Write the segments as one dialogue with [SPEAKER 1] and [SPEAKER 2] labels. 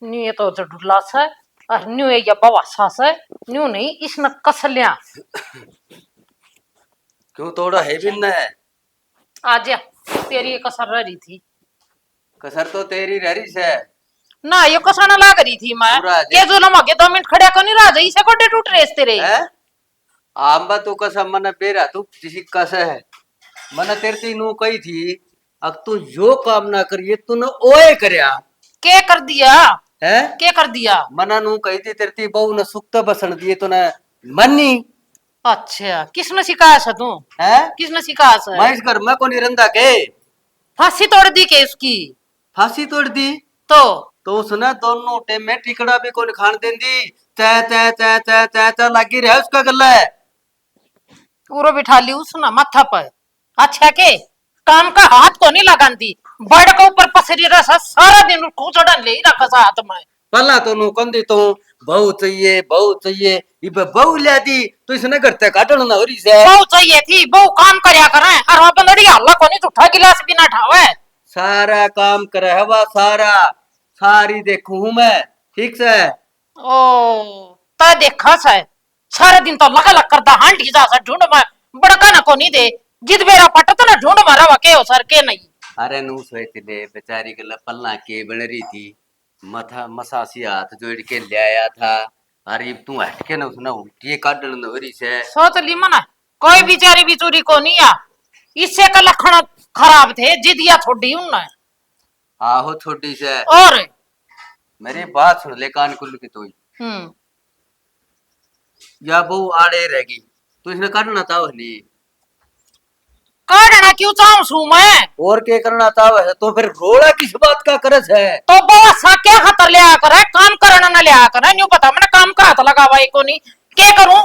[SPEAKER 1] New ये तो ढुला सा और न्यू ये बवासा सा न्यू नहीं इसने कस लिया।
[SPEAKER 2] क्यों तोड़ा है भी न है?
[SPEAKER 1] आज तेरी ये कसर रही थी।
[SPEAKER 2] कसर तो तेरी रही है
[SPEAKER 1] ना ये कसर ना लाग रही थी मैं
[SPEAKER 2] पूरा
[SPEAKER 1] ये जो लम्हा के 2 मिनट खड़ा को नहीं रहा इसे गोडे टूट रहे तेरे
[SPEAKER 2] है। आंबा तू कसम मन बेरा तू किसी कस है मन तेरे ती नू कही थी अब तू जो काम ना करिए तूने ओए करया
[SPEAKER 1] के कर दिया
[SPEAKER 2] है
[SPEAKER 1] के कर दिया
[SPEAKER 2] मना नू कही थी तेरे ती बहू ने सुक्त बसन दिए तूने मन्नी।
[SPEAKER 1] अच्छा किसने सिखाया था तू
[SPEAKER 2] है
[SPEAKER 1] किसने सिखाया था
[SPEAKER 2] मैं इस घर में को निरंदा के
[SPEAKER 1] फांसी तोड़ दी के उसकी
[SPEAKER 2] फांसी तोड़ दी तो उसने दोनों टेम में टिकड़ा भी कौन खान देंदी तै तै तै तै तै तै लगी रहा उसका गला है
[SPEAKER 1] पूरा बिठा ली उसने माथा पर। अच्छा के काम का हाथ को नहीं लगाती बड़ के ऊपर पसरी रसा सारा दिन खोचड़ा ले ही रखा था हाथ में।
[SPEAKER 2] पहला तो नु कंदी तो बहू चाहिए इब बहू ले दी तो इसने घर तक काटना ना हो रही से
[SPEAKER 1] बहू चाहिए थी बहू काम करया करे और वो बंदड़ी हल्ला को नहीं उठा गिलास भी ना ठावे
[SPEAKER 2] सारा काम करे हवा सारा सारी देखू हूं मैं ठीक से।
[SPEAKER 1] ओ ता देखा सा सारा दिन तो लगा लग करता हांडी जा सा ढूंढ में बड़का ना को नहीं दे जिद बेरा पटत ना ढूंढ मारा वके हो सर के नहीं।
[SPEAKER 2] अरे नू सोचते ले बेचारी गला पल्ला के बन रही थी मथा मसासी हाथ जोड़ के ले आया था अरे तू हट के ना उसने उल्टी काटन न हो रही से
[SPEAKER 1] सोच ली मना कोई बेचारी बिचूरी को नहीं आ इससे का लक्षण खराब थे जिदिया थोड़ी उन्ना
[SPEAKER 2] आहो छोटी से
[SPEAKER 1] और
[SPEAKER 2] मेरी बात सुन ले कान कुल की तू या बहु आड़े रहेगी तो इसने करना था नहीं
[SPEAKER 1] काटना क्यों चाहूं सू मैं
[SPEAKER 2] और क्या करना था वह तो फिर रोड़ा किस बात का करस है
[SPEAKER 1] तो बाबा सा क्या खतर लिया करे काम करना ना लिया करे न्यू पता मैंने काम का हाथ लगावा को नहीं क्या करूं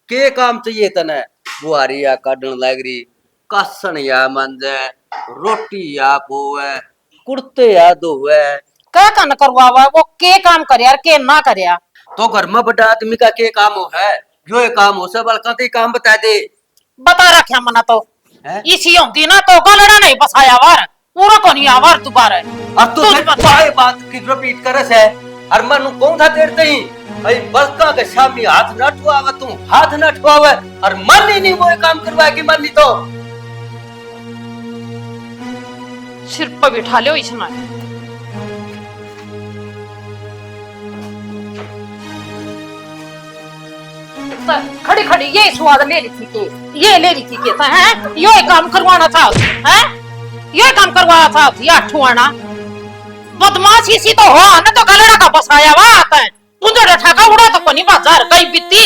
[SPEAKER 2] के काम चाहिए तने बुआरी या काटन लग रही कासन या मंजे रोटी या पोवे कुर्ते या धोवे
[SPEAKER 1] क्या कन करवावा वो के काम कर यार के ना कर यार
[SPEAKER 2] तो घर में बड़ा आदमी का के काम हो है जो ये काम हो सब बल्कि ते काम बता दे
[SPEAKER 1] बता रखा मना तो
[SPEAKER 2] है
[SPEAKER 1] इसी होती ना तो गलड़ा नहीं बसाया वार पूरा को नहीं आवार दोबारा
[SPEAKER 2] अब तो फिर बाय बात की रिपीट करस है और मनु कौन था तेरते ही भाई बल्का के सामने हाथ न ठुआवा तू हाथ न ठुआवा और मन ही नहीं वो काम करवा की मन नहीं तो
[SPEAKER 1] सिर पर बिठा लियो इसमें खड़ी खड़ी ये स्वाद ले रही थी के ये ले रही थी के हैं यो काम करवाना था हैं ये काम करवाया था या ठुआना बदमाश इसी तो हो ना तो गलड़ा का बसाया हुआ आता है पुंजड़ ठाका उड़ा तो कोनी बाजार गई बित्ती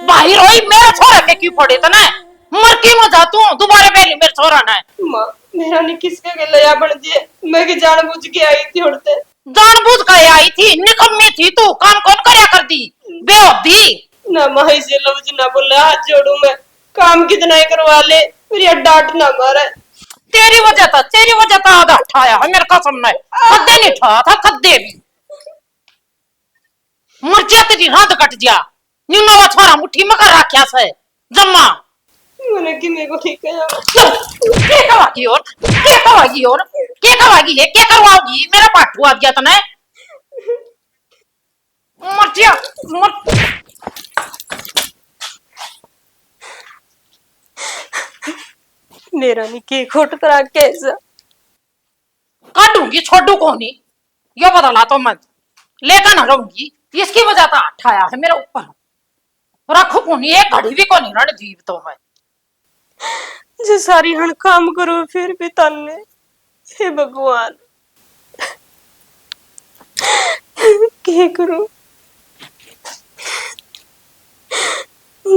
[SPEAKER 1] बाहर होई मेरे छोरा के क्यों पड़े तने मर की मजा तू दोबारा पहले मेरे छोरा ना
[SPEAKER 3] मां मेरा ने किसके के लया बन दिए मैं की जानबूझ के आई थी उड़ते
[SPEAKER 1] जानबूझ के आई थी निकम्मी थी तू काम कौन करया कर दी बेहोदी ना
[SPEAKER 3] माही से लफ्ज ना बोले हाथ जोड़ू मैं काम कितना ही करवा ले मेरी डांट ना मारे
[SPEAKER 1] तेरी वजह था आधा उठाया है मेरे कसम नहीं खद्दे नहीं उठाया था खद्दे भी मर जा तेरी हाथ कट जा न्यू नवा छोरा मुट्ठी में कर रखा से जम्मा
[SPEAKER 3] मैंने कि मेरे को ठीक है
[SPEAKER 1] क्या करवागी और क्या करवाओगी मेरा पाठू आ गया तने मर जा मर
[SPEAKER 3] मेरा नहीं के खोट करा कैसा
[SPEAKER 1] काटूंगी छोड़ू को नहीं यो बदला तो मत लेकर ना रहूंगी इसकी वजह से उठाया है मेरे ऊपर रखो को नहीं एक घड़ी भी को नहीं रण जीव तो मैं
[SPEAKER 3] जो सारी हण काम करो फिर भी तन्ने हे भगवान क्या करूं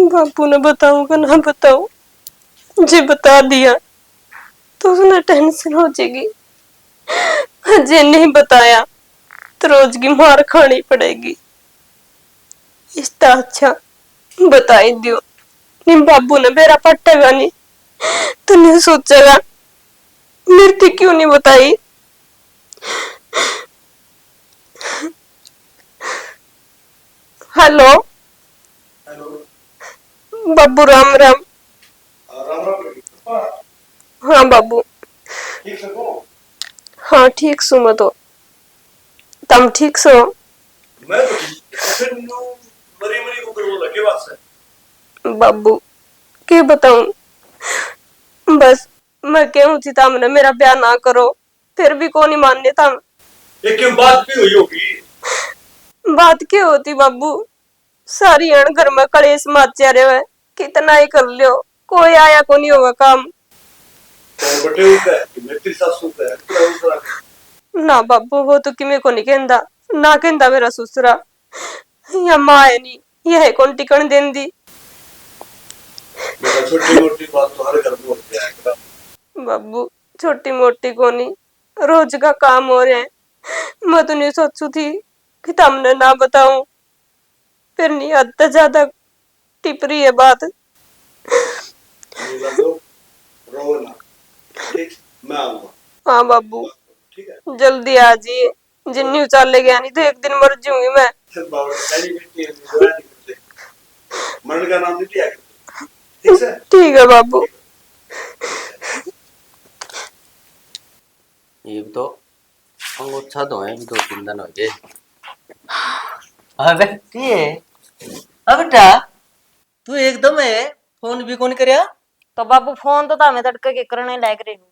[SPEAKER 3] बापू ने बताऊं का ना बताऊं मुझे बता दिया तो उसने टेंशन हो जाएगी मुझे नहीं बताया तो रोज की मार खानी पड़ेगी इसका अच्छा बता ही दियो नहीं बाबू ने मेरा पट्टेगा नहीं तो नहीं सोचेगा मृत्यु क्यों नहीं बताई हेलो बाबू राम राम हाँ बाबू हाँ ठीक सो मैं तो तम ठीक सो
[SPEAKER 4] मैं तो फिर नो मरी मरी को कर बोला के बात है।
[SPEAKER 3] बाबू के बताऊं, बस मैं कहूं थी तामने मेरा ब्याह ना करो, फिर भी कौन ही मानने था।
[SPEAKER 4] ये क्यों बात भी हुई होगी?
[SPEAKER 3] बात क्या होती बाबू, सारी अण घर में कलेश माचा रहे, कितना ही कर लियो, कोई आया को नहीं होगा काम।
[SPEAKER 4] कौन बटे होता है कि मेरी सासू का है पूरा दूसरा।
[SPEAKER 3] ना बाबू वो तो किमे को नहीं कहंदा, ना कहंदा मेरा ससुरा, या माँ है नहीं, यह कौन टिकन देन दी।
[SPEAKER 4] बेटा छोटी मोटी बात तो हर घर में होती है।
[SPEAKER 3] बाबू छोटी मोटी को नहीं, रोज का काम हो रहा है। मैं तो नहीं सोचू थी कि तुमने ना बताऊं, फिर नहीं हद से ज्यादा टिपरी है बात।
[SPEAKER 4] नीला तो रो ना, ठीक मैं आऊंगा।
[SPEAKER 3] हाँ बाबू
[SPEAKER 4] ठीक है
[SPEAKER 3] जल्दी आ जाइए, जिन्नी उचाले गया नहीं तो एक दिन मर जाऊंगी मैं।
[SPEAKER 4] फिर बाबा पहली बेटी है दुआ नहीं करते, मरण का नाम नहीं लिया करते, ठीक है?
[SPEAKER 3] ठीक है बाबू।
[SPEAKER 2] ये भी तो अंगूठा तो है भी 2-3 दिन हो गए। हाँ बेटी है। अब बेटा तू एकदम है फोन भी कौन करया?
[SPEAKER 5] तो बाबू फोन तो मैं तड़के के करने लायक रही हूँ।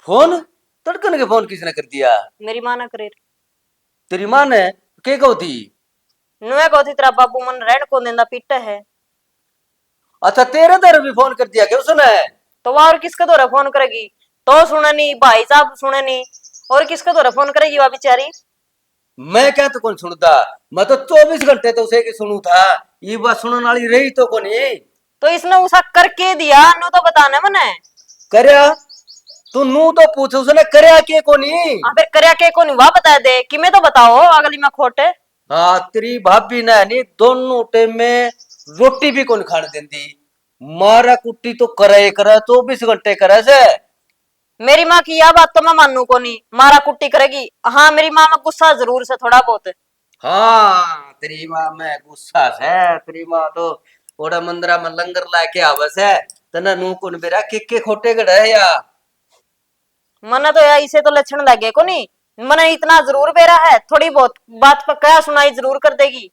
[SPEAKER 2] फोन तड़कन के फोन किसने कर दिया?
[SPEAKER 5] मेरी माँ ना करे।
[SPEAKER 2] तेरी माँ ने के कहो थी?
[SPEAKER 5] नुए को थी तेरा बाबू मन रहन को देंदा पीटा है।
[SPEAKER 2] अच्छा तेरे दर भी फोन कर दिया क्या उसने?
[SPEAKER 5] तो वह और किसके द्वारा फोन करेगी? तो सुने नहीं, भाई साहब सुने नहीं, और किसके द्वारा फोन करेगी वह बेचारी?
[SPEAKER 2] मैं क्या तो कौन सुनता, मैं तो 24 घंटे तो उसे की सुनू था, ये बात सुनने वाली रही तो कौन ही?
[SPEAKER 5] तो इसने उसा करके दिया नु तो बताना मने।
[SPEAKER 2] करया तू नू तो पूछ उसने करया के कोनी?
[SPEAKER 5] हाँ फिर करया के को नहीं वह बता दे कि मैं तो बताओ अगली में खोटे।
[SPEAKER 2] हाँ तेरी भाभी ने नहीं दोनों टाइम में रोटी भी कौन खाने देती, मारा कुट्टी तो करे 24 घंटे करे से।
[SPEAKER 5] मेरी माँ की यह बात तो मैं मानू को नहीं, मारा कुट्टी करेगी। हाँ मेरी माँ में गुस्सा जरूर से थोड़ा बहुत।
[SPEAKER 2] हाँ तेरी माँ में गुस्सा है, तेरी माँ तो ओड़ा मंदिरा में लंगर लाके आवस है, तना नू कौन बेरा के खोटे गड़े या?
[SPEAKER 5] मने तो यार इसे तो लक्षण लगे को नहीं, मने इतना जरूर बेरा है, थोड़ी बहुत बात पर क्या सुनाई जरूर कर देगी।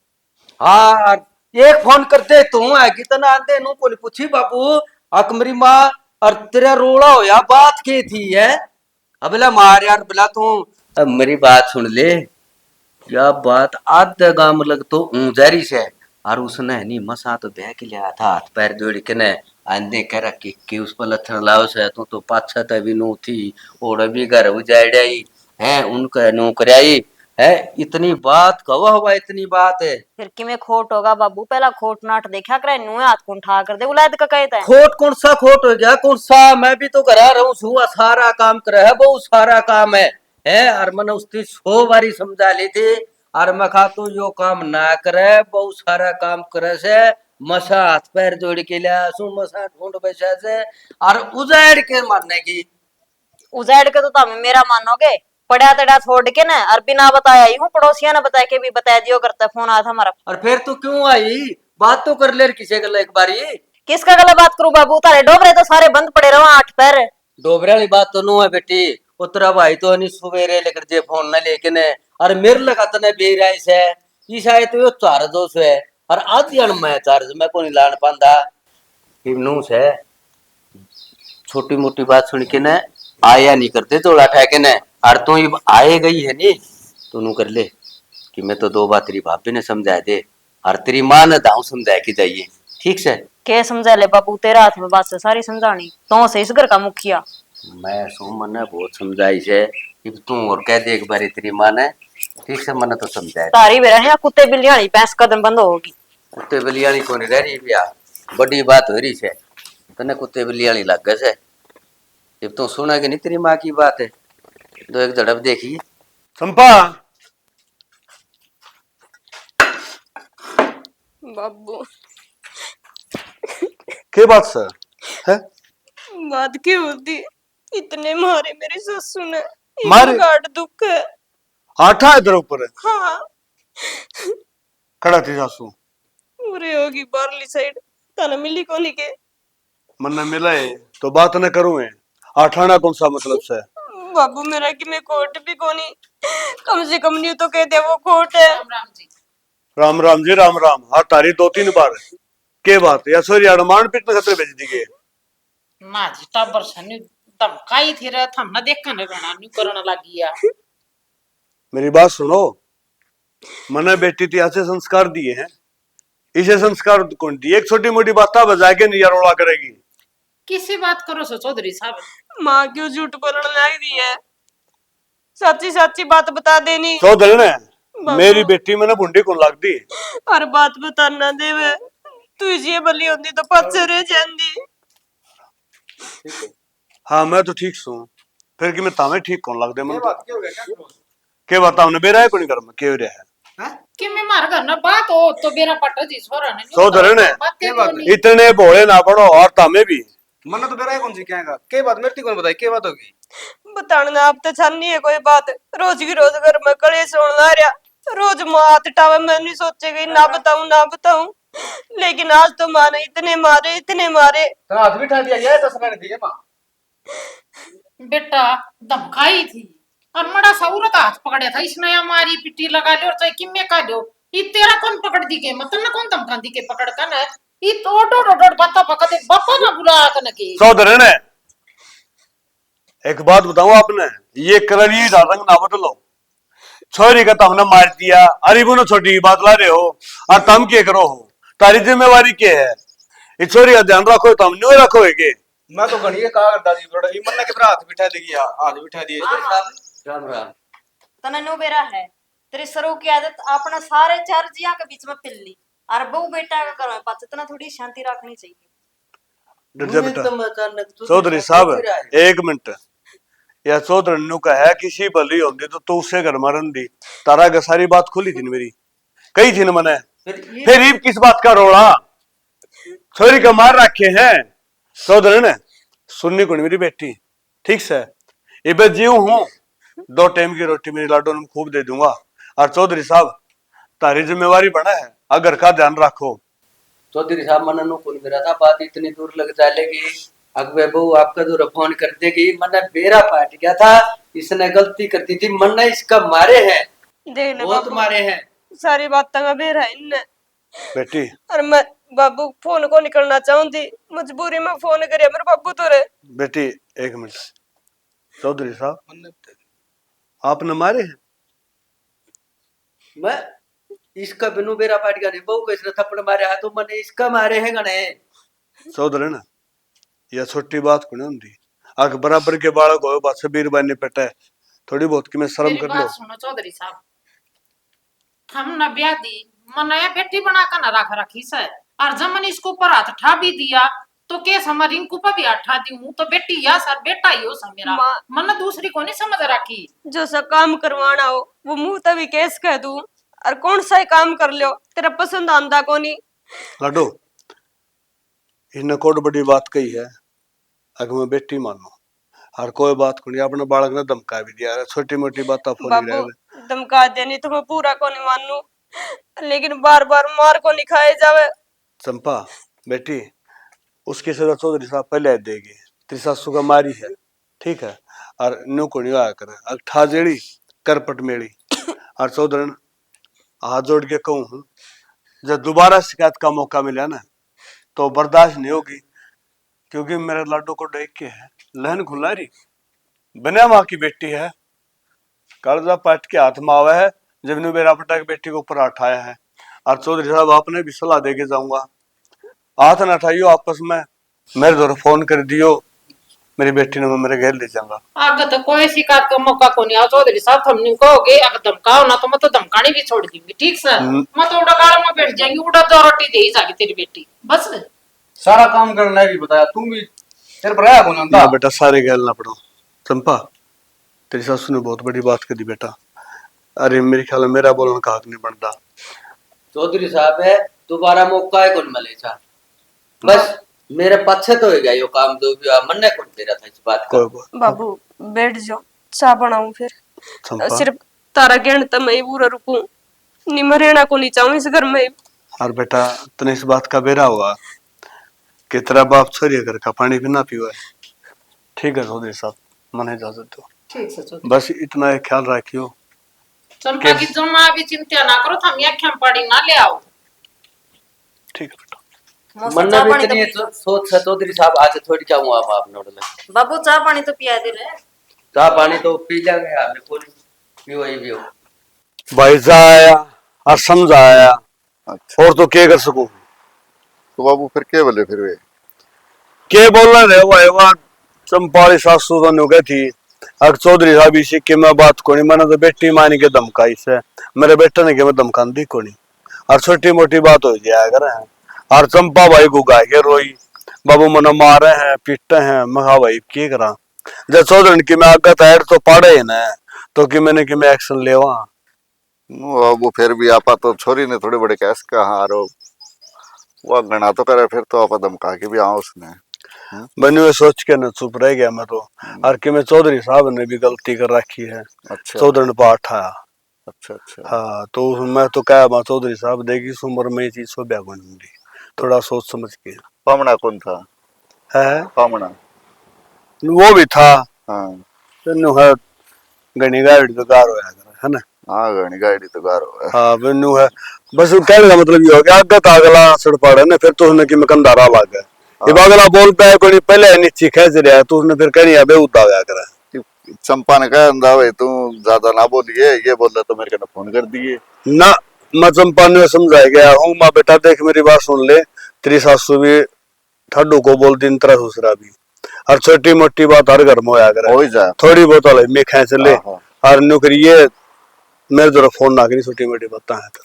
[SPEAKER 2] हाँ एक फोन करते तू है कि तना आंदे नू कौन पूछी बापू अकमरी माँ और तेरा रोड़ा हो या बात के थी है? अबला मार यार बिला तू, अब मेरी बात सुन ले, या बात आधे गांव लग तो ऊंजारी से, और उसने नहीं मसा तो बह के लिया था हाथ पैर जोड़ के ने आंदे कह रखी कि उस पर लथन लाओ से तू तो पाछा तभी नू थी और भी घर उजाड़ी है उनका नौकरियाई है, इतनी बात कहो हुआ इतनी बात है।
[SPEAKER 5] फिर कि में खोट होगा बाबू, पहला खोट नाट देखा करे नुए हाथ को उठा कर दे उलाद का कहता है।
[SPEAKER 2] खोट कौन सा खोट हो गया कौन सा, मैं भी तो करा रहा हूँ सारा काम करे है बहुत सारा काम है और मैंने उसकी 100 बारी समझा ली थी, और मैं खा तू यो काम ना करे बहुत सारा काम करे से, मसा हाथ पैर जोड़ के लिया सु मसा ढूंढ बैठा से और उजाड़ के मारने की।
[SPEAKER 5] उजाड़ के तो तुम मेरा मानोगे, पड़ा तड़ा छोड़ के ना और बिना बताया ही हूँ, पड़ोसिया ने बताया के भी बताया दियो करता फोन आया था हमारा।
[SPEAKER 2] और फिर तू क्यों आई, बात तो कर ले किसी गल एक बारी।
[SPEAKER 5] किसका गला बात करूं बाबू, तारे डोबरे तो सारे बंद पड़े रहो आठ पैर।
[SPEAKER 2] डोबरे वाली बात तो नू है बेटी, उतरा भाई तो नहीं सवेरे लेकर जे फोन न लेके ने, और मेरे लगा तने बेराइस है इस आए तो यो चार्ज दोस है और आधी अन मैं चार्ज मैं को नहीं लान पांदा नू से, छोटी मोटी बात सुन के ने आया नहीं करते तो उठा के ने, और तू आए गई है नी तो नू कर ले कि मैं तो 2 बात तेरी भाभी ने समझा दे और तेरी माँ ने दाऊ समझा के जाइए, ठीक से?
[SPEAKER 5] के समझा ले बाबू, तेरा हाथ में बात से सारी समझानी, तो से इस घर का मुखिया।
[SPEAKER 2] मैं सो मने बहुत समझाई से कि तू और कह दे एक बार तेरी माँ ने, ठीक से मने तो समझाए
[SPEAKER 5] तारी बेरा है कुत्ते बिल्ली वाली भैंस कदम बंद होगी।
[SPEAKER 2] कुत्ते बिल्ली को नहीं रह रही भैया, बड़ी बात हो रही है तने कुत्ते बिल्ली लग गए से, जब तू सुना कि नहीं तेरी माँ की बात है तो एक झड़प देखी।
[SPEAKER 4] संपा
[SPEAKER 3] बाबू
[SPEAKER 4] के बात सर है?
[SPEAKER 3] बात क्या होती, इतने मारे मेरे ससु ने,
[SPEAKER 4] मारे?
[SPEAKER 3] गाढ़ दुख है।
[SPEAKER 4] आठा इधर ऊपर है
[SPEAKER 3] हाँ
[SPEAKER 4] खड़ा थी सासू
[SPEAKER 3] पूरे होगी बारली साइड, ताना मिली कोनी के।
[SPEAKER 4] मन मिला है तो बात न करूं है, आठाना कौन सा मतलब से?
[SPEAKER 3] बाबू मेरा कि मैं कोट भी कोनी, कम से कम नहीं तो कह दे वो खोट है।
[SPEAKER 1] राम राम जी।
[SPEAKER 4] राम राम जी, राम राम। हाँ तारी 2-3 बार के बात या सॉरी अड़मान पीट में खतरे भेज दी गए।
[SPEAKER 1] ना जी टाबर सनी धमकाई थी रे थम ना देख ने बना न्यू करने लगी या।
[SPEAKER 4] मेरी बात सुनो, मने बेटी ती ऐसे संस्कार दिए हैं, इसे संस्कार कौन दिए? एक छोटी मोटी बात बजा के नहीं रोड़ा करेगी।
[SPEAKER 1] किसी बात करो सो चौधरी साहब।
[SPEAKER 3] माँ क्यों झूठ बोलने लग दी है? सच्ची सच्ची बात बता देनी।
[SPEAKER 4] चौधरी ने
[SPEAKER 3] बाबू।
[SPEAKER 4] मेरी बेटी मैंने भुंडी कौन लग दी?
[SPEAKER 3] हर बात बताना देवे तू ये बली होती तो पच्चे रह जाती।
[SPEAKER 4] हाँ मैं तो ठीक सू, फिर कि मैं तामे ठीक कौन लग दे? मन
[SPEAKER 2] बात क्यों हो गया क्या?
[SPEAKER 4] के बात हमने बेरा है कोनी घर में के रहा है?
[SPEAKER 1] कि मैं मार घर ना बात हो तो बेरा पट जी छोरा ने
[SPEAKER 4] चौधरी ने
[SPEAKER 1] बातें तो नहीं।
[SPEAKER 4] इतने भोले ना पड़ो और तामे भी।
[SPEAKER 2] मना तो बेरा कौन सी कहेगा? के बात मेरी कौन बताई? के बात होगी?
[SPEAKER 3] बताना आप तो छानी है कोई बात। रोज की रोज घर में कलेश होने रहा। रोज माँ हाथ टावे मैं नहीं सोचेगी ना बताऊं ना बताऊं, लेकिन आज तो माँ ने इतने मारे इतने मारे।
[SPEAKER 2] तो हाथ भी ठा दिया ये तो सुना नहीं मां।
[SPEAKER 1] बेटा धमकाई थी और मड़ा सौरत हाथ पकड़े था इसने हमारी पिट्टी लगा ली और चाहे किम्मे का लो ये तेरा कौन पकड़ दी के मतलब ना कौन धमका दी के पकड़ कर ना ये तो डोड बाता पकड़ दे बापा ना बुला कर के।
[SPEAKER 4] चौधरी ने एक बात बताऊं आपने, ये कलरी रंग ना बदलो। छोरी का तुमने मार दिया, अरे बोलो छोटी बात ला रहे हो और तुम क्या करो हो? तारी जिम्मेवारी क्या है? इस छोरी का ध्यान रखो, तुम नहीं रखो है?
[SPEAKER 2] मैं तो घणी का करता जी थोड़ा ई मन्ना के पर हाथ बिठा देगी, हाथ बिठा दिए। राम राम।
[SPEAKER 5] तना नो बेरा है तेरे सरो की आदत अपना सारे चार जिया के बीच में पिल्ली और बहू बेटा का घर में पास इतना थोड़ी शांति रखनी चाहिए।
[SPEAKER 4] डर जा बेटा। चौधरी साहब एक मिनट, या चौधरी नु का है किसी भली होंदी तो तू उससे घर मरन दी। तारा का सारी बात खुली थी न मेरी, कही थी न मैंने। फिर ये किस बात का रोड़ा? छोरी का मार रखे हैं। चौधरी ने सुननी को मेरी बेटी ठीक से इबे जीव हूं, 2 टाइम की रोटी मेरी लाडो ने खूब दे दूंगा। और चौधरी साहब तारी जिम्मेवारी बना है, अगर का ध्यान रखो।
[SPEAKER 2] चौधरी साहब मना नो कौन मेरा था बात इतनी दूर लग जाएगी। अकबे बहू आपका जो फोन कर देगी मना बेरा पाट गया था, इसने गलती कर दी थी, मना इसका मारे हैं
[SPEAKER 3] देख ले
[SPEAKER 2] बहुत
[SPEAKER 3] बाबू,
[SPEAKER 2] मारे हैं।
[SPEAKER 3] सारी बात तंगा बेर है इनने।
[SPEAKER 4] बेटी
[SPEAKER 3] और मैं बाबू फोन को निकलना चाहूंगी, मजबूरी में फोन करे मेरे बाबू तो रे।
[SPEAKER 4] बेटी एक मिनट, चौधरी साहब आपने मारे हैं?
[SPEAKER 2] मैं इसका बिनु बेरा पाट गया नहीं, बहू को इसने थप्पड़ मारे है तो मैंने इसका मारे हैं गणे।
[SPEAKER 4] चौधरी ना यह छोटी बात को नहीं होती, आग बराबर के बालक हो बात से बीर बाने पटे थोड़ी बहुत की मैं शर्म
[SPEAKER 1] मेरी
[SPEAKER 4] कर
[SPEAKER 1] बात
[SPEAKER 4] लो।
[SPEAKER 1] सुनो चौधरी साहब, हम न ब्याह दी मनाया बेटी बना कर न रख रखी से और जब मैंने इसको ऊपर हाथ ठा भी दिया तो केस हमारी इनको पर भी हाथ ठा दी हूँ तो बेटी या सर बेटा ही हो सर मेरा मन दूसरी को नहीं समझ रखी।
[SPEAKER 3] जो सा काम करवाना हो वो मुंह तभी केस कह दूं और कौन सा ही काम कर लो तेरा पसंद आंदा को नहीं।
[SPEAKER 4] लाडो इन्हें कोड बड़ी बात कही है, अगर मैं बेटी मानो हर कोई बात को नहीं, अपने बालक ने धमका भी दिया, छोटी मोटी बात
[SPEAKER 3] बाबू धमका देनी तो मैं पूरा को नहीं मानू, लेकिन बार बार मार को नहीं खाए जावे।
[SPEAKER 4] चंपा बेटी उसकी सजा चौधरी साहब पहले देगी, तेरी सासू का मारी है ठीक है, और न्यू को नहीं आया करे अग ठा जेड़ी करपट मेड़ी। और चौधरी हाथ जोड़ के कहूँ हूँ जब दोबारा शिकायत का मौका मिला ना तो बर्दाश्त नहीं होगी, क्योंकि मेरे लाडो को देख के है लहन खुला रही बिना माँ की बेटी है, कालजा पाट के हाथ में आवा है जब ने मेरा पटा की बेटी को ऊपर उठाया है। और चौधरी साहब आपने भी सलाह देके जाऊंगा, हाथ न उठाइयो आपस में, मेरे द्वारा फोन कर दियो, मेरी बेटी ने मैं मेरे घर ले जाऊंगा।
[SPEAKER 1] आगे तो कोई शिकायत का मौका को नहीं आओ चौधरी साहब, हमने कहोगे अगर धमकाओ ना तो मैं तो धमकानी भी छोड़ दूंगी ठीक सर। मैं तो उड़ा गाड़ में बैठ जाएंगी, उड़ा 2 रोटी दे ही जाएगी तेरी बेटी बस।
[SPEAKER 2] सारा काम करना है भी बताया तुम भी तेरे पर आया कौन था?
[SPEAKER 4] बेटा सारे गैल ना पड़ो। चंपा तेरी सासू ने बहुत बड़ी बात कर दी बेटा, अरे मेरे ख्याल में मेरा बोलना का हक नहीं बनता।
[SPEAKER 2] चौधरी साहब है दोबारा मौका है कौन मले था, बस मेरे पीछे तो हो गया यो काम जो भी मन ने कौन तेरा था इस बात का।
[SPEAKER 3] बाबू बैठ जाओ चाय बनाऊं फिर। सिर्फ तारा कहने तो मैं ही पूरा रुकूं, निमर रहना को नहीं चाहूं इस घर में। और
[SPEAKER 4] बेटा तने इस बात का बेरा हुआ कि तेरा बाप छोरी घर का पानी भी ना पीवा है, ठीक है चौधरी साहब मने इजाजत दो,
[SPEAKER 1] ठीक है
[SPEAKER 4] बस इतना एक ख्याल रखियो
[SPEAKER 1] चंपा की जमा भी चिंता ना करो, थम आख्या पड़ी ना ले आओ।
[SPEAKER 4] ठीक है बेटा।
[SPEAKER 5] मौसा
[SPEAKER 2] मन
[SPEAKER 5] चाह
[SPEAKER 2] में
[SPEAKER 5] पानी तो
[SPEAKER 2] इतनी सोच है चौधरी साहब, आज थोड़ी जाऊँ आप नोडल
[SPEAKER 5] बाबू चाह पानी तो पिया दे रहे।
[SPEAKER 2] चाह पानी तो पी लेंगे, आपने कोई पियो ही पियो।
[SPEAKER 4] भाई आया और समझाया,
[SPEAKER 6] अच्छा
[SPEAKER 4] और तो क्या कर सकूं।
[SPEAKER 6] तो बाबू फिर क्या बोले फिर वे?
[SPEAKER 4] के बोल रहे भाई वहाँ चंपाली सासू तो नुके थी। अगर चौधरी साहब इसी के मैं बात को नहीं, मैंने तो बेटी मान के धमकाई से, मेरे बेटे ने के मैं धमकान दी को नहीं। और छोटी मोटी बात हो जाया करे हैं। और चंपा भाई को गाय के रोई, बाबू मना मारे हैं पीटते हैं। मैं हाँ भाई क्या करा, जब चौधरी की मैं आगत है तो पड़े ही ना, तो कि मैंने कि मैं एक्शन लेवा।
[SPEAKER 6] बाबू फिर भी आपा तो छोरी ने थोड़े बड़े कैस का आरोप वो गणा तो करे, फिर तो आपा धमका के भी आओ उसने।
[SPEAKER 4] मैंने वो सोच के न चुप रह गया मैं तो। और कि मैं चौधरी साहब ने भी गलती कर रखी है,
[SPEAKER 6] अच्छा
[SPEAKER 4] चौधरी ने पाठ आया।
[SPEAKER 6] अच्छा अच्छा।
[SPEAKER 4] हाँ तो मैं तो क्या मैं चौधरी साहब देगी इस उम्र में ये चीज को ब्यागुन होंगी, थोड़ा सोच समझ के।
[SPEAKER 6] पामना कौन था?
[SPEAKER 4] है
[SPEAKER 6] पामना?
[SPEAKER 4] वो भी था।
[SPEAKER 6] हाँ
[SPEAKER 4] तेनू है गणी गाड़ी तो गार होया करे, है ना।
[SPEAKER 6] हाँ गणी गाड़ी तो गारो है।
[SPEAKER 4] हाँ बिन्नू है। बस वो कहने का मतलब ये हो गया आगे तो अगला सड़ पड़ा ना, फिर तो उसने कि मैं कंधारा लग गया। ये अगला बोलता है कोई पहले नीचे खींच रहा है, तो उसने फिर कहनी है बेउदा गया करे।
[SPEAKER 6] चंपा ने कहा अंदा भाई तू ज्यादा ना बोलिए, ये बोल रहा तो मेरे को फोन कर दिए
[SPEAKER 4] ना। मैं चंपा ने समझाया गया हूँ, माँ बेटा देख मेरी बात सुन ले, तेरी सासू भी ठड्डू को बोलती इन तरह दूसरा भी, और छोटी मोटी बात हर घर में होया करे,
[SPEAKER 6] हो ही जाए
[SPEAKER 4] थोड़ी बहुत वाले मैं खेच ले।
[SPEAKER 6] हाँ।
[SPEAKER 4] और नौकरी ये मेरे जरा फोन ना करी, छोटी मोटी बातें हैं तो।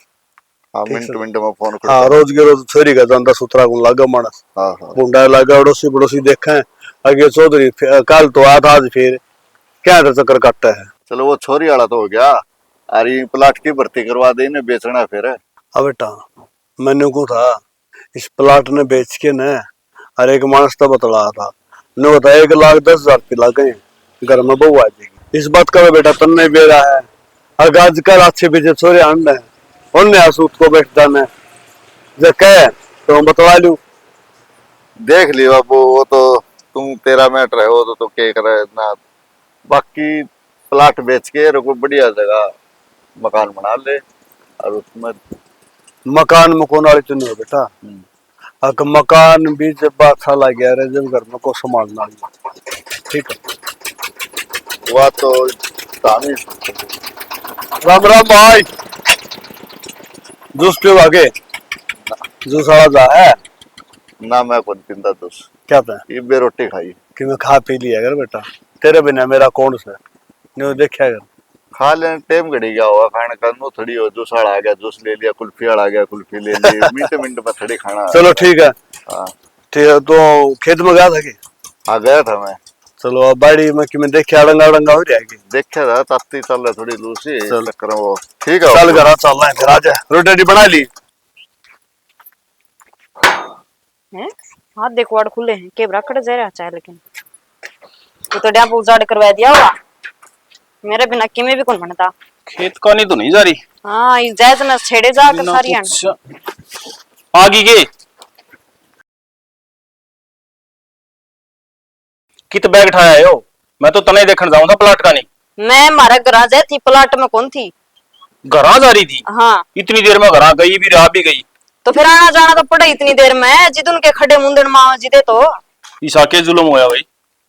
[SPEAKER 6] हाँ
[SPEAKER 4] ठीक
[SPEAKER 6] मिनट
[SPEAKER 4] है।
[SPEAKER 6] मिनट में फोन कर।
[SPEAKER 4] हाँ रोज के रोज छोरी का जानता सुथरा गुण लागा मानस,
[SPEAKER 6] हाँ हाँ
[SPEAKER 4] बुंडा लागा अड़ोसी पड़ोसी देखे आगे चौधरी कल तो आया था, आज फिर क्या चक्कर काटता है।
[SPEAKER 6] चलो वो छोरी वाला तो हो गया, अरे प्लाट की भर्ती करवा दे इन्हें बेचना फिर।
[SPEAKER 4] अब बेटा मैंने को था इस प्लाट ने बेच के न, और एक मानस तो बतला था ने बताया 1,10,000 रुपये लगे, घर में बहू आ जाएगी। इस बात का बेटा तन नहीं बेरा है, और आजकल अच्छे पीछे छोरे आंड है उनने आसूत को बैठता न जब कहे तो हम बतला लू।
[SPEAKER 6] देख लियो बाबू, वो तो तुम तेरा मैटर है, वो तो क्या करे ना। बाकी प्लाट बेच के रुको बढ़िया जगह मकान बना ले, और उसमें
[SPEAKER 4] मकान मकान वाली तो नहीं हो बेटा, अगर मकान भी जब अच्छा लग गया रे जब घर में को संभालना ठीक है।
[SPEAKER 6] वह तो दामी
[SPEAKER 4] राम राम भाई, जूस पियो आगे, जूस वाला जा है
[SPEAKER 6] ना, मैं कौन पिंदा तुस
[SPEAKER 4] क्या था
[SPEAKER 6] ये बे रोटी खाई
[SPEAKER 4] कि मैं खा पी लिया कर बेटा, तेरे बिना मेरा कौन सा नहीं देखा कर।
[SPEAKER 6] खा लेने टाइम घड़ी गया होगा खाने का, नो थोड़ी हो जूस आ गया जूस ले लिया, कुल्फी आ गया कुल्फी ले ली, मिनट मिनट में थोड़ी खाना।
[SPEAKER 4] चलो ठीक है।
[SPEAKER 6] हाँ
[SPEAKER 4] ठीक है तो खेत में गया था कि?
[SPEAKER 6] आ गया था मैं।
[SPEAKER 4] चलो अब बाड़ी में कि मैं देखे अड़ंगा अड़ंगा हो जाएगी।
[SPEAKER 6] देखा था ताती चल रहा थोड़ी लूसी
[SPEAKER 4] चल।
[SPEAKER 6] चक्कर वो ठीक है।
[SPEAKER 4] चल घर चल रहे हैं फिर, आजा रोटी बना ली।
[SPEAKER 5] हैं हाथ देखो वाड़ खुले हैं के बराकड़ जा रहा चाहे, लेकिन ये तो डैम उजाड़ करवा दिया हुआ, मेरे बिना किमे भी कौन बनता।
[SPEAKER 7] खेत कहानी तो नहीं जा रही।
[SPEAKER 5] हाँ इस जायज में छेड़े जाकर
[SPEAKER 7] बिना
[SPEAKER 5] सारी
[SPEAKER 7] कुछ आगे के कित बैग उठाया हो, मैं तो तने देखने जाऊं था प्लाट का नहीं।
[SPEAKER 5] मैं मारा घर जाए थी, प्लाट में कौन थी।
[SPEAKER 7] घरा जा रही थी
[SPEAKER 5] हाँ
[SPEAKER 7] इतनी देर में, घरा गई भी रहा भी गई,
[SPEAKER 5] तो फिर आना जाना तो पड़ा इतनी देर में, जिद उनके खड़े मुंदन माँ जिदे तो
[SPEAKER 7] ईसा के जुल्म होया भाई।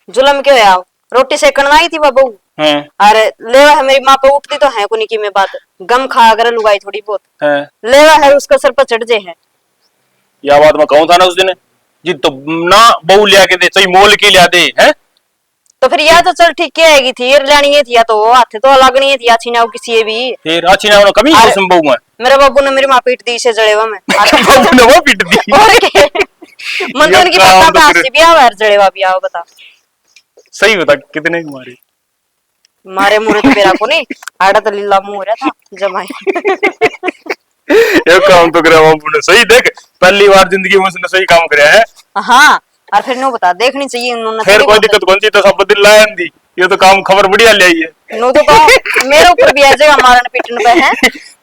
[SPEAKER 5] जुलम क्यों है, रोटी सेकन आई थी बाबू,
[SPEAKER 7] हैं
[SPEAKER 5] अरे लेवा है मेरी माँ पे उठती तो है कुनी की में बात, गम खा अगर लुगाई थोड़ी बहुत
[SPEAKER 7] हैं
[SPEAKER 5] लेवा है उसका सर पर चढ़ जे है।
[SPEAKER 7] या बात मैं कहूं था ना उस दिन, जिद तो ना बहू लिया के दे चाहे मोल के लिया दे हैं।
[SPEAKER 5] तो फिर यह तो चल ठीक है आएगी थी, लानी थी या तो हाथ तो लगनी है थी अच्छी ना किसी भी।
[SPEAKER 7] फिर अच्छी ना कभी
[SPEAKER 5] अरे,
[SPEAKER 7] संभव में
[SPEAKER 5] मेरे बाबू ने मेरी माँ पीट दी से जड़ेवा में
[SPEAKER 7] बाबू ने वो पीट दी।
[SPEAKER 5] और क्या मन तो उनकी पता था हंसी भी आओ यार जड़ेवा भी आओ बता।
[SPEAKER 7] सही बता कितने मारे
[SPEAKER 5] मारे मुरे तो मेरा को नहीं, आड़ा तो लीला मुंह हो रहा था जमाई।
[SPEAKER 7] ये काम तो करे बाबू ने, सही देख पहली बार जिंदगी में उसने सही काम कराया है।
[SPEAKER 5] हाँ और फिर नो बता देखनी चाहिए उन्होंने,
[SPEAKER 7] फिर कोई दिक्कत कौन सी, तो सब दिन लायन दी, ये तो काम खबर बढ़िया ले आई है।
[SPEAKER 5] नो तो कहो मेरे ऊपर भी आ जाएगा मारन पीटन पे है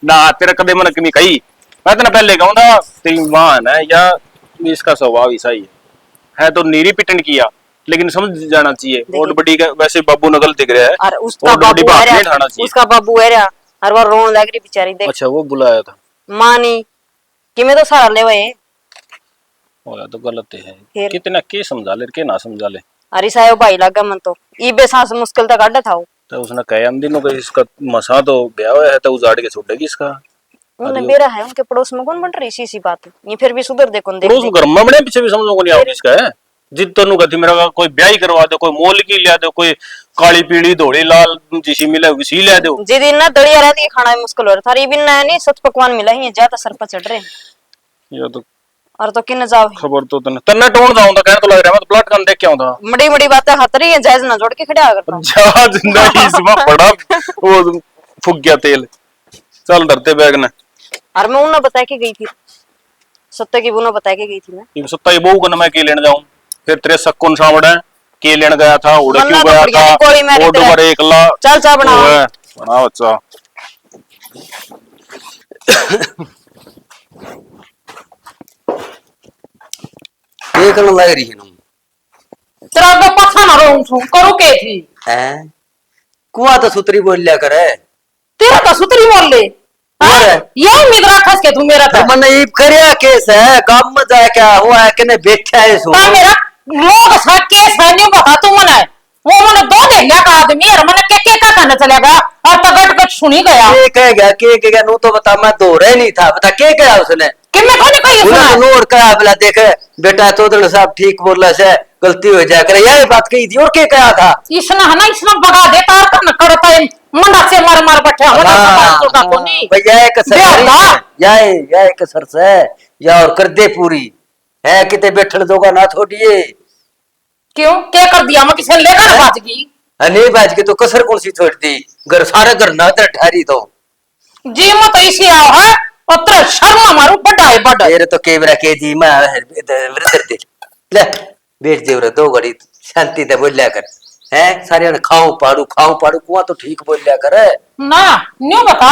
[SPEAKER 7] ना तेरा कदे मन कमी कही, मैं तो ना पहले कहूँ था तेरी मान है या इसका स्वभाव ऐसा ही है तो नीरी पिटन किया, लेकिन समझ जाना चाहिए और बड़ी का वैसे बाबू ने गलती करे है
[SPEAKER 5] और उसका
[SPEAKER 7] और बड़ी
[SPEAKER 5] बाबू
[SPEAKER 7] बात
[SPEAKER 5] है
[SPEAKER 7] नहीं ठाना चाहिए।
[SPEAKER 5] उसका बाबू है और वो रोने लग रही बेचारी देख।
[SPEAKER 7] अच्छा वो बुलाया था।
[SPEAKER 5] मानी कि मैं तो सारा ले वही
[SPEAKER 7] होया तो गलत है।
[SPEAKER 5] फिर?
[SPEAKER 7] कितना के समझा ले के ना समझा ले।
[SPEAKER 5] अरे सायो भाई लगा मन तो ई बेसास मुश्किल तक काटा था वो।
[SPEAKER 7] तो उसने कहे हम दिनों का इसका मसा तो ब्याह हुआ है तो उजाड़ के छोड़ेगी इसका।
[SPEAKER 5] उन्हें बेरा है उनके पड़ोस में कौन बन रही इसी बात ये फिर भी सुधर दे कौन देख
[SPEAKER 7] रोज घर में बने पीछे भी समझो को नहीं आओ इसका है। जिद तनु गति मेरा कोई ब्याह ही करवा दो, कोई मोल की लिया दो, कोई काली पीली धोड़ी लाल जिसी मिले उसी ले दो।
[SPEAKER 5] जी दिन ना दड़िया रहती है खाना भी मुश्किल हो रहा थारी बिन नहीं सच पकवान मिला ही ज्यादा सर पर चढ़ रहे हैं।
[SPEAKER 7] ये तो
[SPEAKER 5] और तो किन जाओ
[SPEAKER 7] खबर तो तन्ने टोन जाऊं तो कहने तो लग रहा है मैं तो प्लाट kan देख के आऊंगा।
[SPEAKER 5] बड़ी बड़ी बातें हतरी है जायज ना जोड़ के खड़े आ करता हूं।
[SPEAKER 7] जहाज नहीं इसमें पड़ा वो फूक गया तेल। चल डरते बैग ने।
[SPEAKER 5] और मैं उन्हें बता के गई थी सत्य की उन्हें बता के गई थी मैं।
[SPEAKER 7] ये सत्ता ये बहू को मैं के लेने जाऊं फिर तेरे सक्कुन सामने के लेने गया था उड़
[SPEAKER 5] वरना
[SPEAKER 7] क्यों
[SPEAKER 5] तो
[SPEAKER 7] गया
[SPEAKER 5] बढ़िया
[SPEAKER 7] था
[SPEAKER 5] गोली मारी
[SPEAKER 7] वो
[SPEAKER 5] तेरे।
[SPEAKER 7] दोबारा एकला
[SPEAKER 5] चल चाय बनाओ।
[SPEAKER 7] बना बच्चा।
[SPEAKER 2] ये कौन लग रही है नू
[SPEAKER 1] तेरा तो पछा ना रहूं छू करू के थी
[SPEAKER 2] हैं कुआ तो सुतरी बोल लिया करे
[SPEAKER 1] तेरा तो सुतरी बोल ले
[SPEAKER 2] और
[SPEAKER 1] ये उम्मीद रखस के तू मेरा
[SPEAKER 2] तो
[SPEAKER 1] था
[SPEAKER 2] मन ये करया केस है गांव में जाए क्या हुआ है कि ने बैठा है सो
[SPEAKER 1] का मेरा लोग सा केस है नहीं बता तू मने वो मने दो ले लिया का आदमी और मने के का कहने चला गया और तो गट गट सुनी गया
[SPEAKER 2] के कह गया के कह गया नू तो बता मैं दो रहे नहीं था बता के कहा उसने
[SPEAKER 1] कि मैं कोनी कही
[SPEAKER 2] उन्होंने
[SPEAKER 1] सुना
[SPEAKER 2] नूर कहा बोला देख बेटा चौधरी साहब ठीक बोला से गलती हो जाए करे यही बात कही थी और के कहा था
[SPEAKER 1] इसना है ना इसना भगा दे तार का न करता है मना से मार बैठे हो ना तो का कोनी
[SPEAKER 2] भैया एक सर या एक सर से या और कर दे पूरी है किते बैठन दोगा ना छोड़िए
[SPEAKER 1] क्यों क्या कर दिया मैं किसे लेकर बाज गई
[SPEAKER 2] नहीं बाज के तो कसर कौन सी छोड़ दी घर सारे घर ना ठहरी तो
[SPEAKER 1] जी मत ऐसी आओ है पत्र शर्मा मारू बड़ा है बड़ा
[SPEAKER 2] तेरे तो केवरा के जी मैं वृद्धर दे ले बैठ दे दो घड़ी शांति से बोलिया कर है सारे खाऊं पाड़ू कुआ तो ठीक बोलिया कर
[SPEAKER 1] ना न्यू बता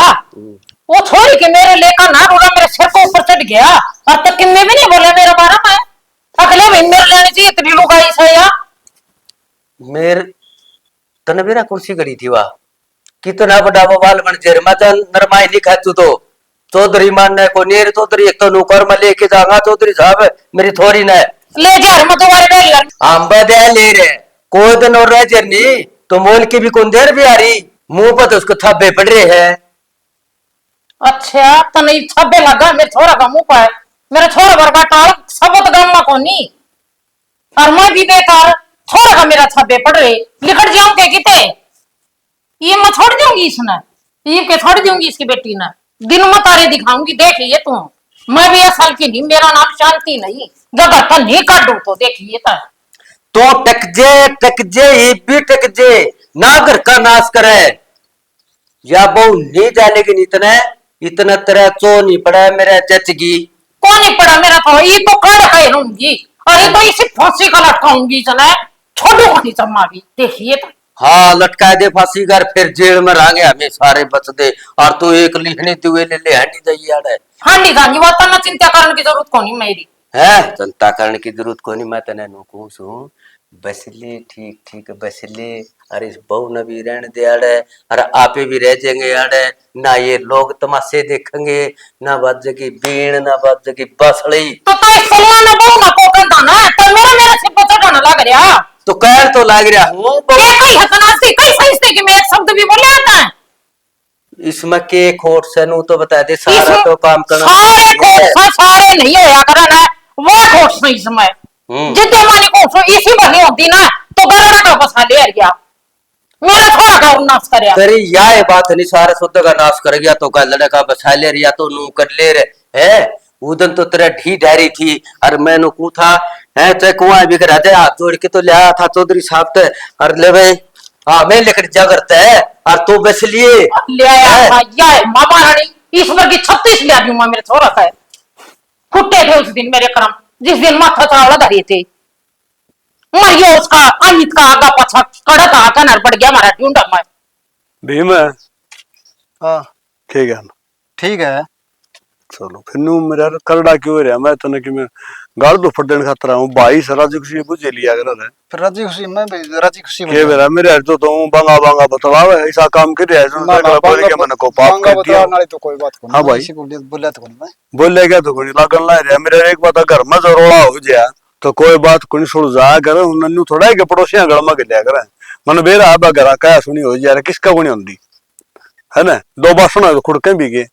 [SPEAKER 1] वो छोड़ी के मेरे लेकर ना रोला मेरे सिर को ऊपर चढ़ गया अब तक किन्ने भी नहीं बोले मेरे बारे में अगले महीने मेरे लेने चाहिए इतनी लोग आई से या
[SPEAKER 2] मेर तने मेरा कुर्सी गड़ी थी वाह कितना बड़ा बवाल बन जेर मचा नरमाई लिखा तू तो चौधरी मान ने को नेर चौधरी एक तो नौकर में लेके जाऊंगा चौधरी साहब मेरी थोड़ी न
[SPEAKER 1] ले जा मैं तुम्हारे ले लिया
[SPEAKER 2] आंबा दे ले रे कोई दिन और रह जरनी तो मोल की भी कौन देर भी आ रही मुंह पर तो उसको थब्बे पड़ रहे हैं
[SPEAKER 1] अच्छा तो नहीं छब्बे लगा मेरे छोरा का मुंह पर मेरा छोरा वर्गा टाल सबत गम्मा को नहीं और मैं भी बेकार छोरा का मेरा छब्बे पड़ रहे लिखट जाऊं के किते ये मैं छोड़ दूंगी इसने ये के छोड़ दूंगी इसकी बेटी ने दिन में तारे दिखाऊंगी देखिए तू मैं भी असल की नहीं मेरा नाम शांति नहीं जगह पर नहीं काटू तो देखिए
[SPEAKER 2] तो टक जे ये भी टक जे ना घर का नाश करे या बहु नहीं जानेगी इतना इतना तेरा चो नहीं पड़ा मेरा चचगी
[SPEAKER 1] कौन ही पड़ा मेरा तो ये तो कड़ है रहूंगी और ये तो इसे फांसी का लटकाऊंगी चला छोड़ू नहीं चम्मा भी देखिए तो
[SPEAKER 2] हाँ लटका दे फांसी कर फिर जेल में रह गया हमें सारे बच दे और तू एक लिखने तुए ले हंडी जाइए यार
[SPEAKER 1] हाँ नहीं जानी वो तो चिंता करने की जरूरत को नहीं मेरी
[SPEAKER 2] है चिंता करने की जरूरत को नहीं मैं तने नुकू सू बस ले ठीक बस ले अरे इस बहू न भी रहने दे आड़े अरे आपे भी रह जाएंगे आड़े ना ये लोग तमाशे देखेंगे ना बाजेगी बीण ना बाजेगी बसड़ी
[SPEAKER 1] तो सलमान ना बहु ना पोकन था ना तो मेरा सिर पर चढ़ाना लग रहा
[SPEAKER 2] तो कह तो लाग रहा हूँ
[SPEAKER 1] क्या कई हसनासी कई सही कि मैं एक शब्द भी बोले आता है
[SPEAKER 2] इसमें के खोट से नू तो बता दे सारा तो काम करना
[SPEAKER 1] सारे खोट सारे नहीं होया करना वो खोट से इसमें जितने मानी खोट इसी बनी होती ना तो गरड़ा का बसा ले गया मेरा थोड़ा का नाश करया
[SPEAKER 2] तेरी यह बात नहीं सारे शुद्ध का नाश कर गया तो का लड़का बसा ले रिया तो नू कर ले रे है उदन तो तेरा ढी डायरी थी और मैं नु था है ते कुआं भी करा दे हाथ जोड़ के तो लिया था चौधरी साहब ते और ले भाई हाँ मैं लेकर जा करता है और तो बस लिए
[SPEAKER 1] ले आया भैया मामा रानी ईश्वर की 36 ले आदमी मेरे छोरा का है फुटे थे उस दिन मेरे कर्म जिस दिन माथा चावला धरी थे मरियो उसका अमित का आगा पछा कड़क आका नर पड़ गया हमारा ढूंढा मैं
[SPEAKER 4] भीम
[SPEAKER 8] हाँ
[SPEAKER 4] ठीक है
[SPEAKER 8] ठीक है
[SPEAKER 4] चलो फिर नू मेरा करड़ा क्यों रहा मैं तने कि मैं गाल तो फट देने खातर हूं भाई सरा जी खुशी बुझे लिया कर रहा है
[SPEAKER 8] फिर राजी खुशी मैं भी राजी खुशी
[SPEAKER 4] के बेरा मेरे हर तो बांगा बांगा बतलावे ऐसा काम कर रहा है जो तेरा बोल के मन को पाप कर दिया
[SPEAKER 8] नाले तो कोई बात को
[SPEAKER 4] हाँ भाई।
[SPEAKER 8] इसी को बोला तो मैं
[SPEAKER 4] बोले क्या तो कोनी लागन ला रहा मेरे एक बात घर में जो रोड़ा हो जाए तो कोई बात कोनी सुलझा कर नन्नू थोड़ा है कि पड़ोसियां गल में गलिया कर मन बेरा आबा घर का सुनी हो यार किसका कोनी होंदी है ना दो बात सुना तो खुड़के भी गए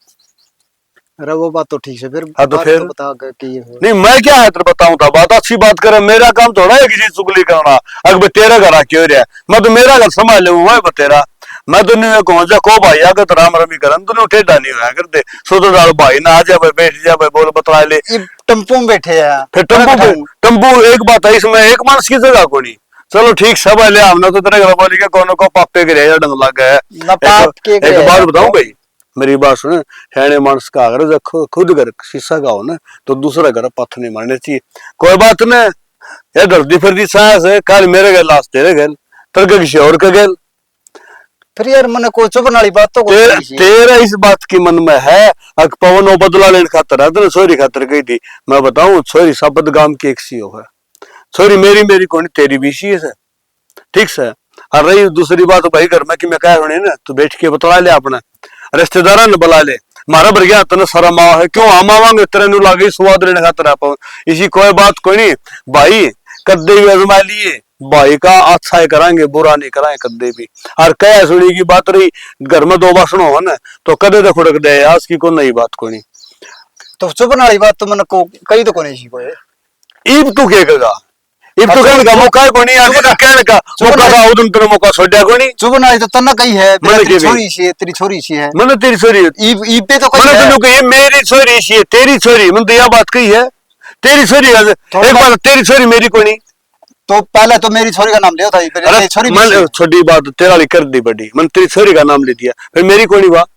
[SPEAKER 8] अरे वो बात तो ठीक है फिर
[SPEAKER 4] हाँ तो
[SPEAKER 8] बात
[SPEAKER 4] फिर
[SPEAKER 8] बता कि ये हो
[SPEAKER 4] नहीं मैं क्या है तेरे बताऊं था बात अच्छी बात करे मेरा काम थोड़ा है किसी चुगली करना अगर तेरा घर क्यों रहा मैं तो मेरा घर संभाल ले हुआ है तेरा मैं तो नहीं कहूँ जा को भाई अगर राम रमी करन तो टेढ़ा नहीं होया करते सोचो डाल भाई ना आ जा बैठ जा बोल बतला ले
[SPEAKER 8] ये टेम्पो में बैठे हैं
[SPEAKER 4] फिर टम्पू एक बात है इसमें एक मानस की जगह को नहीं चलो ठीक सब है ले हमने तो तेरे घर वाली के कोनो को पापे के रह डंग लग गया एक बात बताऊं भाई मेरी बात सुन हैने मानस का अगर जब खुद घर शीशा का हो ना तो दूसरा घर पथ नहीं मारने चाहिए कोई बात न ये डरती फिरती सांस है कल मेरे घर लाश तेरे घर तरके किसी और का घर
[SPEAKER 8] फिर यार मन को चुप वाली बात तो
[SPEAKER 4] तेरा इस बात की मन में है अक पवन वो बदला लेने खातर है तो छोरी खातर गई थी मैं बताऊं छोरी शब्द गांव की एक सी है छोरी मेरी कौन तेरी भी सी है ठीक से और रही दूसरी बात भाई घर में कि मैं कह रही ना तू बैठ के बतला ले अपना रिश्तेदार ने बुला ले मारा भर गया तने शर्म आवा है क्यों हम आवांगे तेरे नु लागे स्वाद लेने खातर आप इसी कोई बात कोई नहीं भाई कद्दे भी आजमा लिए भाई का अच्छा ही कराएंगे बुरा नहीं कराएंगे कद्दे भी और कह सुनी की बात रही घर में दो बासण हो ना तो कदे तो खुड़क दे आज की कोई नई बात कोई नहीं
[SPEAKER 8] तो चुप वाली बात तो मन को कई तो कोई नहीं कोई
[SPEAKER 4] ईब तू के कहेगा ईब तू कहने का मौका है कोई नहीं आगे का कहने का मौका था उदन तेरे मौका छोड़ा कोई नहीं
[SPEAKER 8] चुप वाली तो तना कही है तेरी छोरी सी है तेरी छोरी सी है
[SPEAKER 4] मैंने तेरी छोरी
[SPEAKER 8] ईब पे तो
[SPEAKER 4] मैंने तेनू कही मेरी छोरी सी है तेरी छोरी मैंने तो यह बात कही है तेरी छोरी एक बात तेरी छोरी मेरी कोई नहीं
[SPEAKER 8] तो पहले तो मेरी छोरी का नाम लिया था मेरी छोरी
[SPEAKER 4] मैंने छोटी बात तेरा वाली कर दी बड़ी मैंने तेरी छोरी का नाम ले दिया फिर मेरी कोई नहीं बात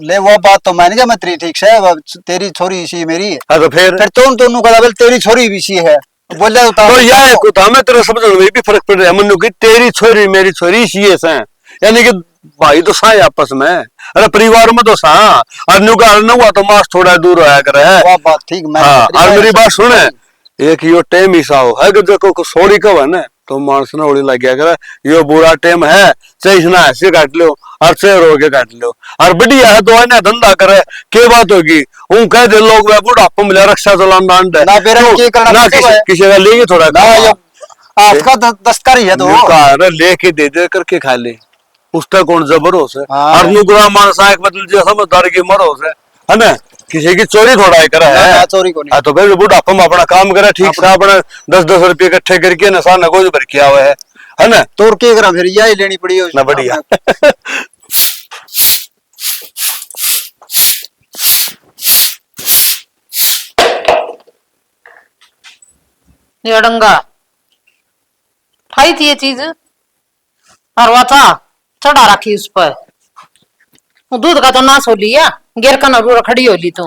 [SPEAKER 8] ले वो बात तो मैंने क्या मैं तेरी ठीक से तेरी छोरी सी मेरी है
[SPEAKER 4] हाँ तो फिर
[SPEAKER 8] दोनों का बोल तेरी छोरी भी सी है बोल
[SPEAKER 4] तो यह कुछ हमें तेरा समझ में भी फर्क पड़ रहा है मनु की तेरी छोरी मेरी छोरी सी है सा यानी कि भाई तो सा आपस में अरे परिवार में तो सा और न्यू का न हुआ तो मास थोड़ा दूर होया करे है
[SPEAKER 8] वो बात ठीक मैं
[SPEAKER 4] और मेरी बात सुने एक यो टाइम हिस्सा हो है कि देखो सोड़ी कब है ना तो मानस ने होली लग गया करे यो बुरा टाइम है चाहे ना ऐसे काट लो और शेर हो के काट लो और बढ़िया है तो ना धंधा करे के बात होगी उन कह दे लोग वे बुढ़ापा मिला रक्षा चलान दांड है
[SPEAKER 8] ना बेरा के करना
[SPEAKER 4] ना किसी का लेंगे थोड़ा
[SPEAKER 8] ना आज का दस्तकारी है तो
[SPEAKER 4] लेके दे करके खा ले उसका कौन जबरोस है और नुगरा मानस आंख बदल जो समझदार की मरोस है ना किसी की चोरी थोड़ा ही करा है
[SPEAKER 8] चोरी को नहीं
[SPEAKER 4] तो फिर बुढ़ापा में अपना काम करे ठीक से अपना 10-10 रुपये इकट्ठे करके नशा नगोज भर किया हुआ है ना
[SPEAKER 8] तोड़ के करा फिर यही लेनी पड़ी
[SPEAKER 4] ना बढ़िया
[SPEAKER 1] ये डंगा खाई थी ये चीज और वो था चढ़ा रखी उस पर दूध का तो नाश हो लिया गिर का नरूरा खड़ी हो ली तो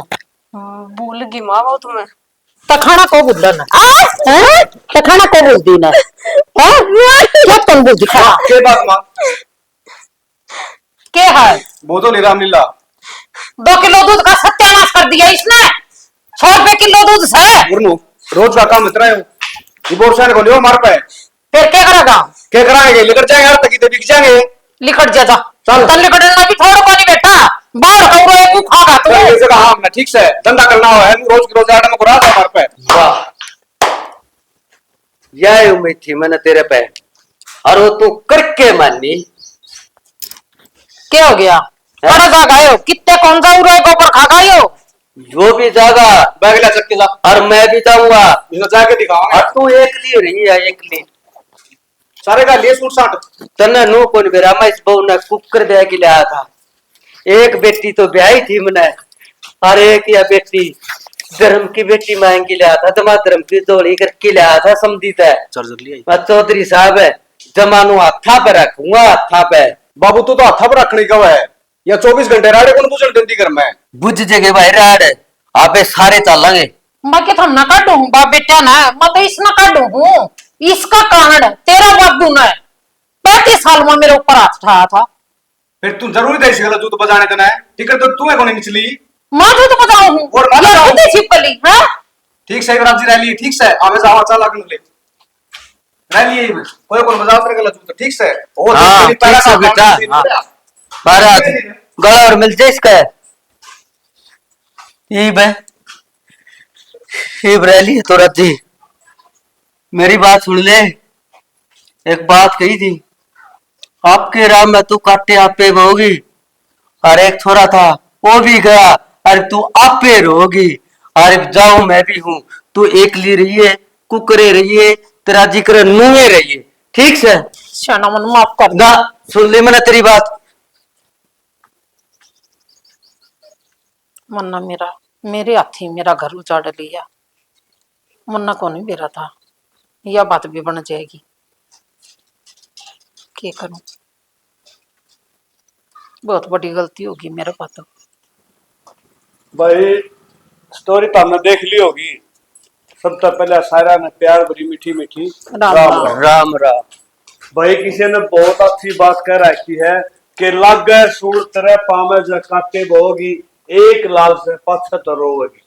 [SPEAKER 3] भूल गई माँ वो तुम्हें
[SPEAKER 1] तखाना को बुल्ला ना तखाना को बुल दी ना क्या तुम बुल दिखा
[SPEAKER 7] के बात मां
[SPEAKER 1] के है
[SPEAKER 7] वो तो रामलीला
[SPEAKER 1] 2 किलो दूध का सत्यानाश कर दिया इसने 100 रुपए किलो दूध से
[SPEAKER 7] रोज का काम इतना है रिपोर्ट से को लियो मार पे
[SPEAKER 1] फिर क्या करेगा
[SPEAKER 7] क्या कराएंगे लेकर जाएंगे हर तक बिक जाएंगे
[SPEAKER 1] लिखट जा चल तल लिखटना भी थोड़ा पानी बेटा बाहर कौरो एक खागा तू
[SPEAKER 7] ऐसे कहा हमने ठीक से धंधा करना है रोज की रोज आटा में खुरा था मार पे
[SPEAKER 2] वाह यह उम्मीद थी मैंने तेरे पे और वो तू करके मानी
[SPEAKER 1] क्या हो गया बड़ा जा गए हो कितने कौन सा उरो के ऊपर खा गए हो
[SPEAKER 2] जो भी जागा
[SPEAKER 7] बैगला चक्के जा
[SPEAKER 2] और मैं भी जाऊंगा
[SPEAKER 7] जाके दिखाऊंगा
[SPEAKER 2] और तू एक ली रही है एक ली
[SPEAKER 7] सारे का लिए सूट साट
[SPEAKER 2] तने नो कौन बेरा मैं इस बहू ने कुकर दे के लाया था एक बेटी तो ब्याही थी मैंने और एक या बेटी धर्म की बेटी मांग के लाया था जमा धर्म की जोड़ी करके लाया था समझीता है
[SPEAKER 7] चार्जर लिया
[SPEAKER 2] चौधरी साहब है जमानू हाथा पे रखूंगा हाथा पे
[SPEAKER 7] बाबू तू तो हाथा पर रखने का है या 24 घंटे राडे को बुझल देती कर मैं
[SPEAKER 2] बुझ जगह भाई राड आपे सारे चलेंगे
[SPEAKER 1] मैं क्या था ना काटू बाप बेटा ना मैं तो इस ना काटू हूँ इसका कारण तेरा बाबू ने 35 साल में मेरे ऊपर हाथ उठाया था
[SPEAKER 7] फिर तू जरूरी था इसी गलत जूत बजाने देना है टिकट तो तू है कौन निचली
[SPEAKER 1] माँ तो बताओ हूँ
[SPEAKER 9] और बात
[SPEAKER 1] ये
[SPEAKER 9] बताओ।
[SPEAKER 1] खुद ही छिपकली हाँ
[SPEAKER 9] ठीक से युवराज जी रह लिए ठीक से हमें जावा चा लग ले रह लिए में कोई कोई मजाक करे गलत तो ठीक से ओ
[SPEAKER 2] हाँ,
[SPEAKER 9] तेरी पैरा
[SPEAKER 2] ठीक से
[SPEAKER 9] का
[SPEAKER 2] बेटा,
[SPEAKER 9] काम
[SPEAKER 2] हाँ।
[SPEAKER 9] हाँ।
[SPEAKER 2] महाराज गला और मिलते इसका ईब है ईब रैली है तो रद्दी मेरी बात सुन ले एक बात कही थी आपके राम में तू काटे आपे बहोगी और एक छोरा था वो भी गया अरे तू आपे रहोगी अरे जाऊं मैं भी हूं तू एकली रहिए कुकरे रहिए तेरा जिक्र नुए रहिए ठीक से
[SPEAKER 1] शाना मन माफ कर दे
[SPEAKER 2] ना सुन ले मैंने तेरी बात
[SPEAKER 1] मन्ना मेरे हाथी मेरा घर उजाड़ लिया मुन्ना को नहीं बेरा था यह बात भी बन जाएगी क्या करूं बहुत बड़ी गलती होगी मेरे पास तो
[SPEAKER 4] भाई स्टोरी तो हमने देख ली होगी। सबसे पहले सायरा ने प्यार भरी मीठी मीठी
[SPEAKER 1] राम
[SPEAKER 4] राम
[SPEAKER 1] राम।
[SPEAKER 4] राम।
[SPEAKER 2] राम राम
[SPEAKER 4] भाई किसी ने बहुत अच्छी बात कह रखी है कि लग सूर तेरे पामे जो काटे बोगी एक लाल से 75 रोगी।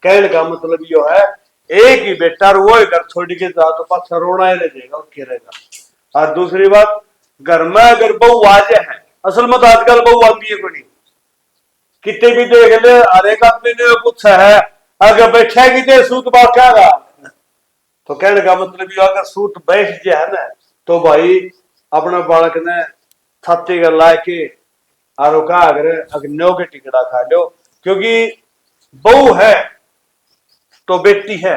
[SPEAKER 4] कहने का मतलब यो है एक ही बेटा वो घर छोड़ के जा तो पाछा रोना ही नहीं जाएगा और रहेगा। और दूसरी बात घर में अगर बहू आ जाए असल में तो आजकल बहू आती है कोई कितने भी देख ले हर एक आदमी ने पूछा है अगर बैठेगी तो सूत बात क्या रहा तो कहने का मतलब ये अगर सूत बैठ जाए ना तो भाई अपने बालक ने छाती का ला के आरो का अगर नो के टिकड़ा खा लो क्योंकि बहू है तो बेटी है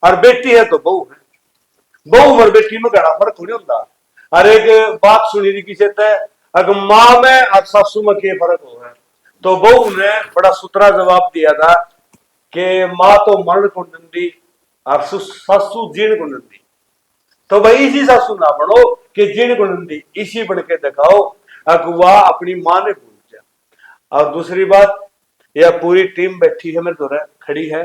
[SPEAKER 4] और बेटी है तो बहू है। बहू और बेटी में घना फर्क थोड़ी होता। हर एक बात सुनी थी किसी तय अगर माँ में और सासू में क्या फर्क हो है तो बहू ने बड़ा सुथरा जवाब दिया था कि माँ तो मरण को नंदी और सासू जीण को नंदी। तो भाई इसी सासू ना बनो कि जीण को नंदी इसी बन के दिखाओ अगुआ अपनी माँ ने भूल जाए। और दूसरी बात यह पूरी टीम बैठी है मेरे तो खड़ी है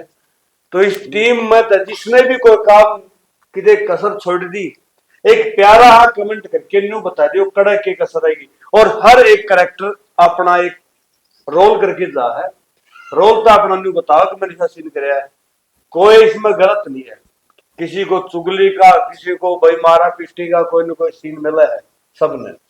[SPEAKER 4] तो इस टीम में तो जिसने भी कोई काम किसी कसर छोड़ दी एक प्यारा हाँ कमेंट करके न्यू बता दियो कड़क के कसर आएगी। और हर एक करेक्टर अपना एक रोल करके जा है रोल तो अपना न्यू बताओ कि मैंने ऐसा सीन कराया है कोई इसमें गलत नहीं है किसी को चुगली का किसी को भाई मारा पीटी का कोई ना कोई सीन मिला है सबने।